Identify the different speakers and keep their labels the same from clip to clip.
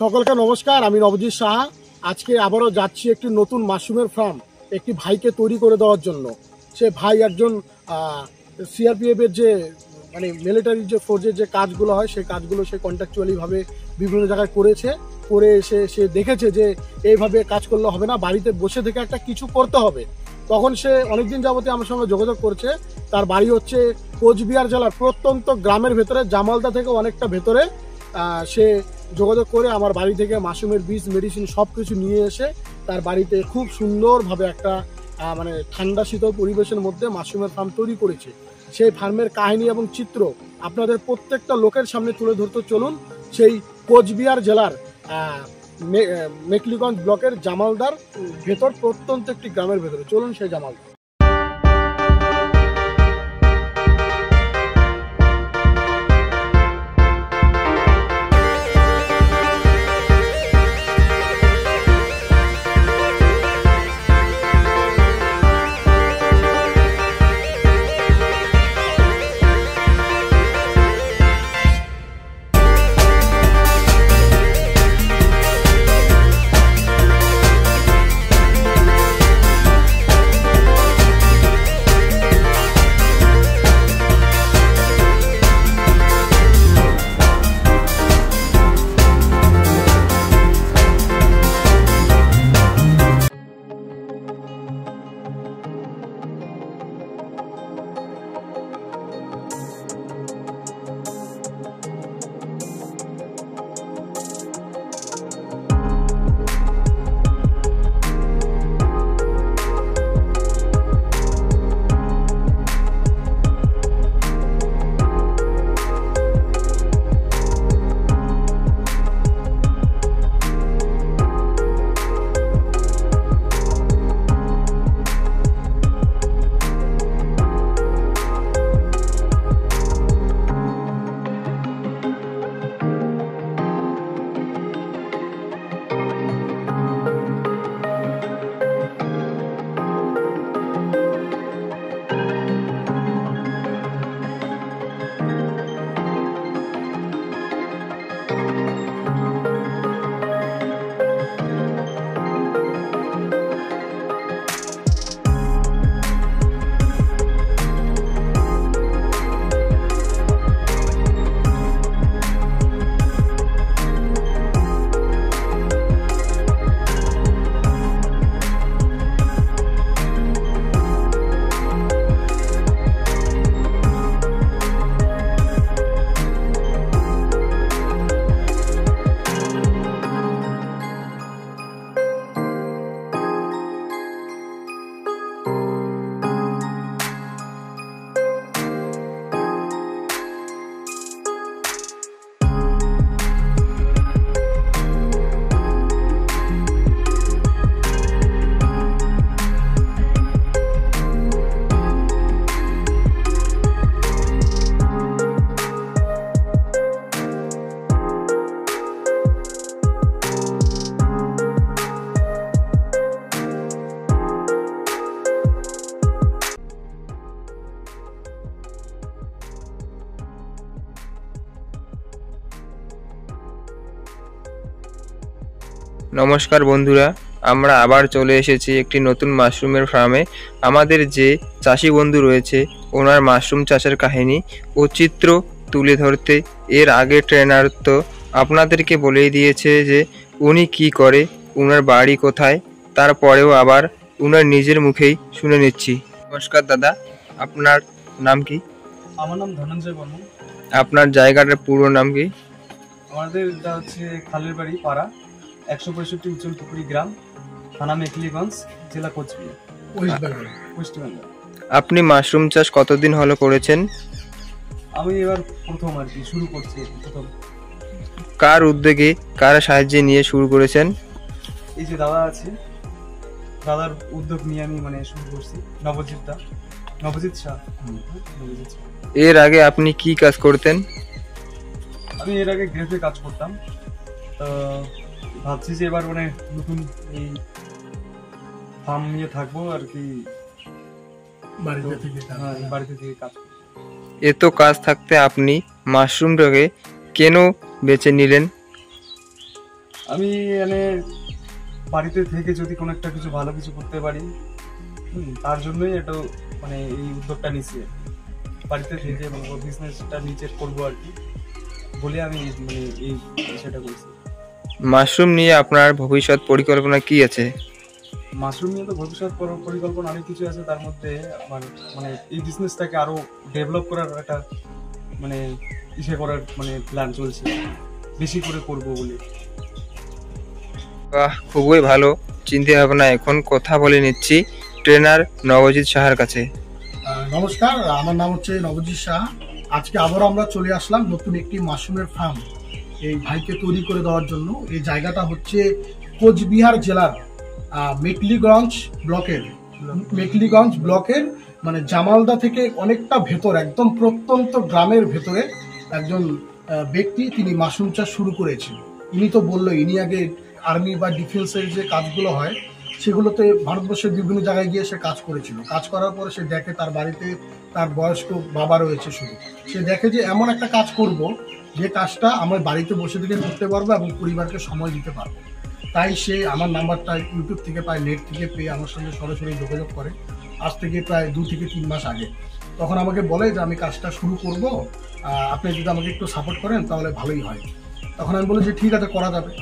Speaker 1: সকলকে নমস্কার, আমি নবজিৎ সাহা। আজকে আবারও যাচ্ছি একটি নতুন মাশরুমের ফার্ম একটি ভাইকে তৈরি করে দেওয়ার জন্য। সে ভাই একজন সিআরপিএফের যে মিলিটারি যে ফোর্সের যে কাজগুলো হয় সেই কাজগুলো সে কন্ট্রাকচুয়ালিভাবে বিভিন্ন জায়গায় করে সে দেখেছে যে এইভাবে কাজ করলে হবে না, বাড়িতে বসে থেকে একটা কিছু করতে হবে। তখন সে অনেকদিন যাবতীয় আমার সঙ্গে যোগাযোগ করছে। তার বাড়ি হচ্ছে কোচবিহার জেলার প্রত্যন্ত গ্রামের ভেতরে, জামালদা থেকে অনেকটা ভেতরে। সে যোগাযোগ করে আমার বাড়ি থেকে মাশরুমের বীজ, মেডিসিন সব কিছু নিয়ে এসে তার বাড়িতে খুব সুন্দরভাবে একটা ঠান্ডা শীতল পরিবেশের মধ্যে মাশরুমের ফার্ম তৈরি করেছে। সেই ফার্মের কাহিনী এবং চিত্র আপনাদের প্রত্যেকটা লোকের সামনে তুলে ধরতে চলুন। সেই কোচবিহার জেলার মেখলিগঞ্জ ব্লকের জামালদার ভেতর প্রত্যন্ত একটি গ্রামের ভেতরে চলুন সেই জামালদার।
Speaker 2: নমস্কার বন্ধুরা, আমরা আবার চলে এসেছি একটি নতুন মাশরুমের ফার্মে। আমাদের যে চাষি বন্ধু রয়েছে ওনার মাশরুম চাষের কাহিনী ও চিত্র তুলে ধরতে এর আগে ট্রেনার তো আপনাদেরকে বলেই দিয়েছে যে উনি কি করে, ওনার বাড়ি কোথায়, তারপরেও আবার ওনার নিজের মুখেই শুনে নিচ্ছি। নমস্কার দাদা, আপনার নাম কি?
Speaker 3: আমার নাম ধনঞ্জয় বর্মন।
Speaker 2: আপনার জায়গাটার পুরো নাম কি?
Speaker 3: আমাদের এটা হচ্ছে খালের বাড়ি পাড়া, 165 উচ্চল পুকুরি গ্রাম, থানা মেখলিগঞ্জ, জেলা কোচবিহার, ওয়েস্ট বেঙ্গল।
Speaker 2: আপনি মাশরুম চাষ কতদিন হলো করেছেন?
Speaker 3: আমি এবার প্রথম আর কি শুরু করছি।
Speaker 2: কার উদ্যোগে, কার সাহায্যে নিয়ে শুরু করেছেন?
Speaker 3: এই যে দাদা আছে, দাদার উদ্যোগ নিয়ে আমি মানে শুরু করছি। নবজিৎ শাহ।
Speaker 2: এর আগে আপনি কি কাজ করতেন?
Speaker 3: আমি এর আগে গ্রেফে কাজ করতাম, তো ভাবছি যে এবার মানে নতুন এই ফার্ম নিয়ে থাকবো আর কি, বাড়িতে থেকে কাজ করবো।
Speaker 2: এত কাজ থাকতে আপনি মাশরুমটাকে কেন বেছে নিলেন?
Speaker 3: আমি মানে বাড়িতে থেকে যদি কোনো একটা কিছু ভালো কিছু করতে পারি, তার জন্যই এটা মানে এই উদ্যোগটা নিচ্ছি। বাড়িতে থেকে বিজনেসটা নিজের করবো আর কি বলে আমি মানে এই সেটা করছি।
Speaker 2: মাশরুম নিয়ে আপনার ভবিষ্যৎ পরিকল্পনা কি আছে?
Speaker 3: মাশরুম নিয়ে তো ভবিষ্যৎ পরিকল্পনা অনেক কিছু আছে, তার মধ্যে আমার মানে এই বিজনেসটাকে আরো ডেভেলপ করার একটা মানে করার মানে প্ল্যান চলছে, বেশি করে করবো বলে।
Speaker 2: বাহ, খুবই ভালো চিন্তা ভাবনা। এখন কথা বলে নিচ্ছি ট্রেনার নবজিৎ শাহের কাছে।
Speaker 1: নমস্কার, আমার নাম হচ্ছে নবজিৎ শাহ। আজকে আবারও আমরা চলে আসলাম নতুন একটি মাশরুমের ফার্ম এই ভাইকে তৈরি করে দেওয়ার জন্য। এই জায়গাটা হচ্ছে কোচবিহার জেলার মেকলিগঞ্জ ব্লকের মানে জামালদা থেকে অনেকটা ভেতর, একদম প্রত্যন্ত গ্রামের ভেতরে একজন ব্যক্তি, তিনি মাশরুম চাষ শুরু করেছেন। ইনি তো বললো ইনি আগে আর্মি বা ডিফেন্সের যে কাজগুলো হয় সেগুলোতে ভারতবর্ষের বিভিন্ন জায়গায় গিয়ে সে কাজ করেছিল। কাজ করার পরে সে দেখে তার বাড়িতে তার বয়স্ক বাবা রয়েছে, শুধু সে দেখে যে এমন একটা কাজ করব যে কাজটা আমার বাড়িতে বসে থেকে করতে পারবো এবং পরিবারকে সময় দিতে পারবো। তাই সে আমার নাম্বারটা ইউটিউব থেকে পায়, নেট থেকে পেয়ে আমার সঙ্গে সরাসরি যোগাযোগ করে আজ থেকে প্রায় 2 থেকে 3 মাস আগে। তখন আমাকে বলে যে আমি কাজটা শুরু করব, আপনি যদি আমাকে একটু সাপোর্ট করেন তাহলে ভালোই হয়। তখন আমি বলি যে ঠিক আছে, করা যাবে।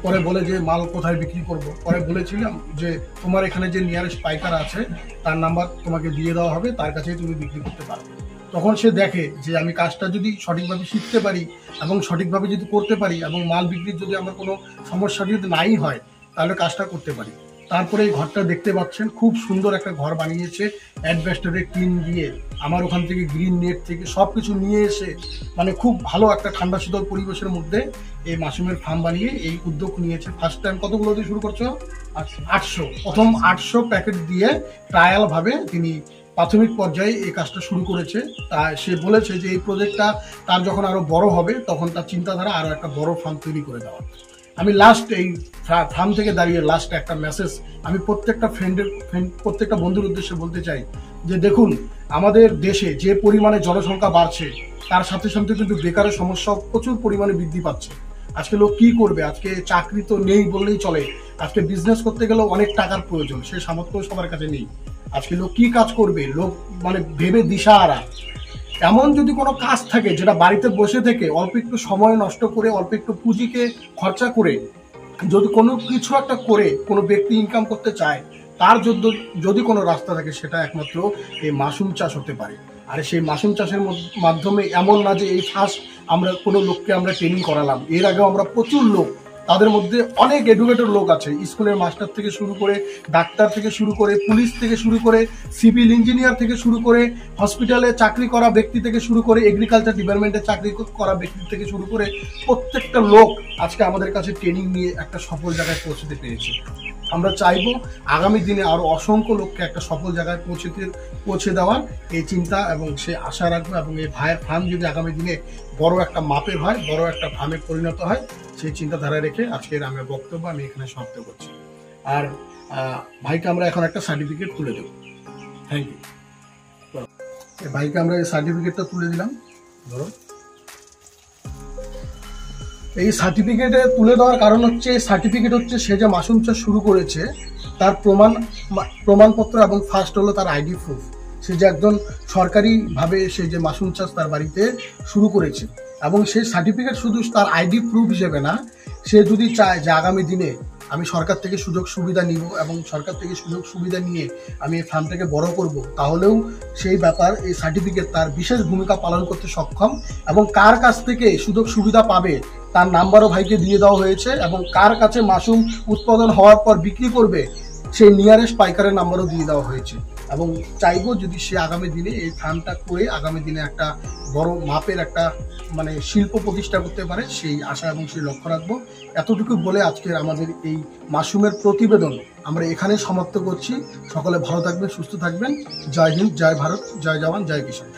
Speaker 1: পরে বলে যে মাল কোথায় বিক্রি করব। পরে বলেছিলাম যে তোমার এখানে যে নিয়ারেস্ট পাইকার আছে তার নাম্বার তোমাকে দিয়ে দেওয়া হবে, তার কাছেই তুমি বিক্রি করতে পারবে। তখন সে দেখে যে আমি কাজটা যদি সঠিকভাবে শিখতে পারি এবং সঠিকভাবে যদি করতে পারি এবং মাল বিক্রির যদি আমার কোনো সমস্যা যদি নাই হয় তাহলে কাজটা করতে পারি। তারপরে এই ঘরটা দেখতে পাচ্ছেন, খুব সুন্দর একটা ঘর বানিয়েছে অ্যাডভেস্টারের টিন দিয়ে। আমার ওখান থেকে গ্রিন নেট থেকে সব কিছু নিয়ে এসে মানে খুব ভালো একটা ঠান্ডা শীতল পরিবেশের মধ্যে এই মাশরুমের ফার্ম বানিয়ে এই উদ্যোগ নিয়েছে। ফার্স্ট টাইম কতগুলো দিয়ে শুরু করছো? 800। প্রথম 800 প্যাকেট দিয়ে ট্রায়াল ভাবে তিনি প্রাথমিক পর্যায়ে এই কাজটা শুরু করেছে। তা সে বলেছে যে এই প্রজেক্টটা তার যখন আরো বড় হবে তখন তার চিন্তাধারা আরো একটা বড় ফার্ম তৈরি করে দেওয়া। আমি লাস্ট এই ফার্ম থেকে দাঁড়িয়ে লাস্ট একটা মেসেজ আমি প্রত্যেকটা বন্ধুর উদ্দেশ্যে বলতে চাই যে দেখুন, আমাদের দেশে যে পরিমাণে জনসংখ্যা বাড়ছে তার সাথে সাথে কিন্তু বেকারের সমস্যা প্রচুর পরিমাণে বৃদ্ধি পাচ্ছে। আজকে লোক কি করবে? আজকে চাকরি তো নেই বললেই চলে। আজকে বিজনেস করতে গেলেও অনেক টাকার প্রয়োজন, সেই সামর্থ্য সবার কাছে নেই। আজকে লোক কি কাজ করবে? লোক মানে ভেবে দিশাহারা। এমন যদি কোনো কাজ থাকে যেটা বাড়িতে বসে থেকে অল্প একটু সময় নষ্ট করে, অল্প একটু পুঁজিকে খরচা করে যদি কোনো কিছু একটা করে কোনো ব্যক্তি ইনকাম করতে চায়, তার যদি কোনো রাস্তা থাকে সেটা একমাত্র এই মাশরুম চাষ হতে পারে। আর সেই মাশরুম চাষের মাধ্যমে এমন না যে এই ফার্স্ট আমরা কোনো লোককে আমরা ট্রেনিং করালাম, এর আগেও আমরা প্রচুর লোক, তাদের মধ্যে অনেক এডুকেটেড লোক আছে, স্কুলের মাস্টার থেকে শুরু করে, ডাক্তার থেকে শুরু করে, পুলিশ থেকে শুরু করে, সিভিল ইঞ্জিনিয়ার থেকে শুরু করে, হসপিটালে চাকরি করা ব্যক্তি থেকে শুরু করে, এগ্রিকালচার ডিপার্টমেন্টে চাকরি করা ব্যক্তি থেকে শুরু করে প্রত্যেকটা লোক আজকে আমাদের কাছে ট্রেনিং নিয়ে একটা সফল জায়গায় পৌঁছতে পেরেছে। আমরা চাইবো আগামী দিনে আরো অসংখ্য লোককে একটা সফল জায়গায় পৌঁছে দেওয়ার এই চিন্তা এবং সে আশা রাখবো। এবং এই ভাইয়ের ফার্ম যদি আগামী দিনে বড় একটা মাপের হয়, বড় একটা ফার্মে পরিণত হয়, সেই চিন্তাধারা রেখে আজকের আমার বক্তব্য আমি এখানে সমাপ্ত করছি। আর ভাইকে আমরা এখন একটা সার্টিফিকেট তুলে দেবো। Thank you. ভাইকে আমরা এই সার্টিফিকেটটা তুলে দিলাম। ধরো, এই সার্টিফিকেটে তুলে দেওয়ার কারণ হচ্ছে, সার্টিফিকেট হচ্ছে সে যে মাশরুম চাষ শুরু করেছে তার প্রমাণপত্র এবং ফার্স্ট হলো তার আইডি প্রুফ। সে যে একজন সরকারিভাবে সে যে মাশরুম চাষ তার বাড়িতে শুরু করেছে এবং সেই সার্টিফিকেট শুধু তার আইডি প্রুফ হিসেবে না, সে যদি চায় যে আগামী দিনে আমি সরকার থেকে সুযোগ সুবিধা নিব এবং সরকার থেকে সুযোগ সুবিধা নিয়ে আমি এই ফার্মটাকে বড় করব, তাহলেও সেই ব্যাপার এই সার্টিফিকেট তার বিশেষ ভূমিকা পালন করতে সক্ষম। এবং কার কাছ থেকে সুযোগ সুবিধা পাবে তার নাম্বারও ভাইকে দিয়ে দেওয়া হয়েছে এবং কার কাছে মাশরুম উৎপাদন হওয়ার পর বিক্রি করবে সেই নিয়ারেস্ট পাইকারের নাম্বারও দিয়ে দেওয়া হয়েছে। এবং চাইবো যদি সে আগামী দিনে এই ফার্মটা করে আগামী দিনে একটা বড় মাপের একটা মানে শিল্প প্রতিষ্ঠা করতে পারে, সেই আশা এবং সেই লক্ষ্য রাখবো। এতটুকু বলে আজকের আমাদের এই মাশরুমের প্রতিবেদন আমরা এখানে সমাপ্ত করছি। সকলে ভালো থাকবেন, সুস্থ থাকবেন। জয় হিন্দ, জয় ভারত, জয় জওয়ান, জয় কিষাণ।